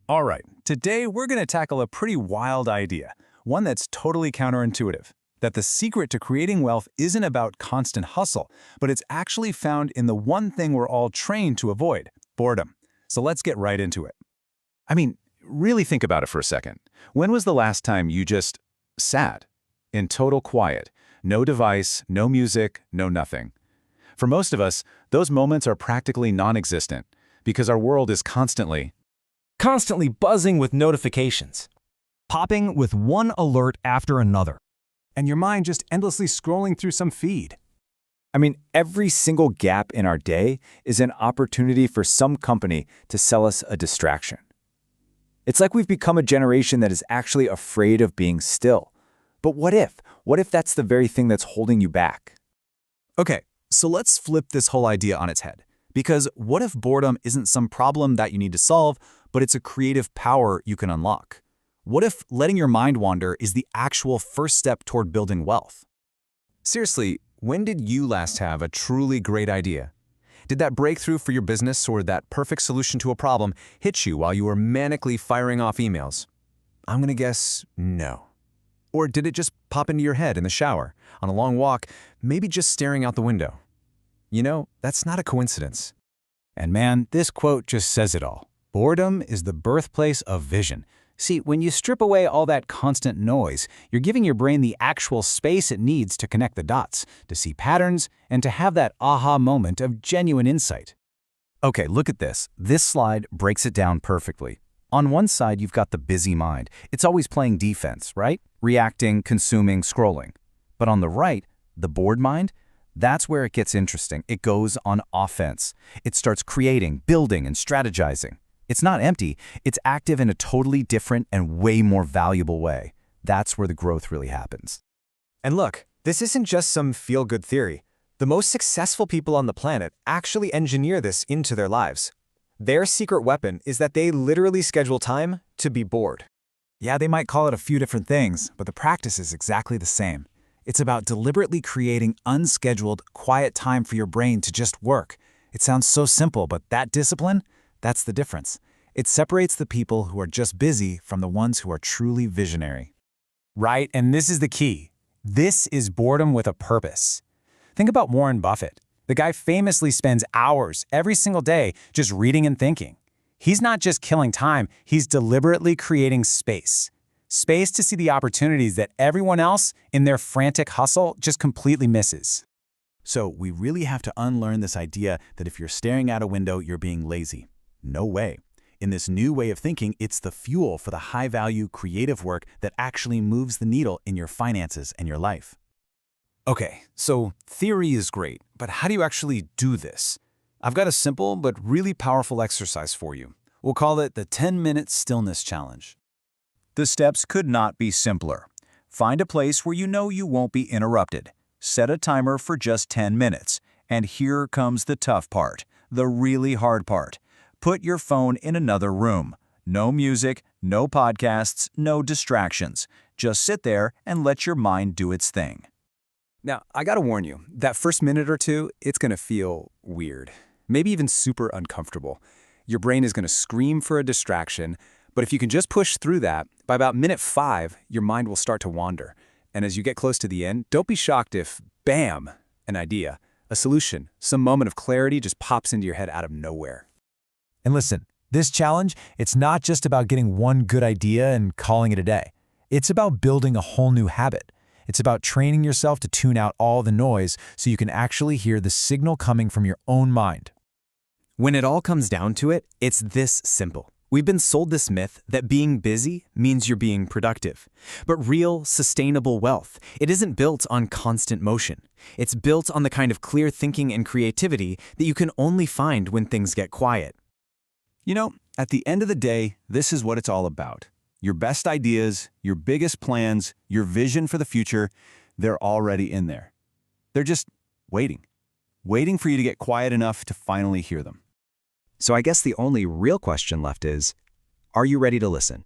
All right, today we're going to tackle a pretty wild idea, one that's totally counterintuitive, that the secret to creating wealth isn't about constant hustle, but it's actually found in the one thing we're all trained to avoid, boredom. So let's get right into it. I mean, really think about it for a second. When was the last time you just sat in total quiet? No device, no music, no nothing. For most of us, those moments are practically non-existent because our world is constantly buzzing with notifications, popping with one alert after another. and your mind just endlessly scrolling through some feed. I mean, every single gap in our day is an opportunity for some company to sell us a distraction. It's like we've become a generation that is actually afraid of being still. But what if? What if that's the very thing that's holding you back? Okay, so let's flip this whole idea on its head. Because what if boredom isn't some problem that you need to solve, but it's a creative power you can unlock? What if letting your mind wander is the actual first step toward building wealth? Seriously, when did you last have a truly great idea? Did that breakthrough for your business or that perfect solution to a problem hit you while you were manically firing off emails? I'm gonna guess no. Or did it just pop into your head in the shower, on a long walk, maybe just staring out the window? You know, that's not a coincidence. And man, this quote just says it all. Boredom is the birthplace of vision. See, when you strip away all that constant noise, you're giving your brain the actual space it needs to connect the dots, to see patterns, and to have that aha moment of genuine insight. Okay, look at this. This slide breaks it down perfectly. On one side, you've got the busy mind. It's always playing defense, right? Reacting, consuming, scrolling. But on the right, the bored mind, that's where it gets interesting. It goes on offense. It starts creating, building, and strategizing. It's not empty, it's active in a totally different and way more valuable way. That's where the growth really happens. And look, this isn't just some feel-good theory. The most successful people on the planet actually engineer this into their lives. Their secret weapon is that they literally schedule time to be bored. Yeah, they might call it a few different things, but the practice is exactly the same. It's about deliberately creating unscheduled, quiet time for your brain to just work. It sounds so simple, but that discipline, that's the difference. It separates the people who are just busy from the ones who are truly visionary. Right, and this is the key. This is boredom with a purpose. Think about Warren Buffett. The guy famously spends hours every single day just reading and thinking. He's not just killing time, he's deliberately creating space. Space to see the opportunities that everyone else in their frantic hustle just completely misses. So we really have to unlearn this idea that if you're staring out a window, you're being lazy. No way. In this new way of thinking, it's the fuel for the high-value creative work that actually moves the needle in your finances and your life. Okay, so theory is great, but how do you actually do this? I've got a simple but really powerful exercise for you. We'll call it the 10-minute stillness challenge. The steps could not be simpler. Find a place where you know you won't be interrupted. Set a timer for just 10 minutes. And here comes the tough part, the really hard part. Put your phone in another room. No music, no podcasts, no distractions. Just sit there and let your mind do its thing. Now, I gotta warn you, that first minute or two, it's gonna feel weird. Maybe even super uncomfortable. Your brain is gonna scream for a distraction, but if you can just push through that, by about minute 5, your mind will start to wander. And as you get close to the end, don't be shocked if, bam, an idea, a solution, some moment of clarity just pops into your head out of nowhere. And listen, this challenge, it's not just about getting one good idea and calling it a day. It's about building a whole new habit. It's about training yourself to tune out all the noise so you can actually hear the signal coming from your own mind. When it all comes down to it, it's this simple. We've been sold this myth that being busy means you're being productive. But real, sustainable wealth, it isn't built on constant motion. It's built on the kind of clear thinking and creativity that you can only find when things get quiet. You know, at the end of the day, this is what it's all about. Your best ideas, your biggest plans, your vision for the future, they're already in there. They're just waiting for you to get quiet enough to finally hear them. So I guess the only real question left is, are you ready to listen?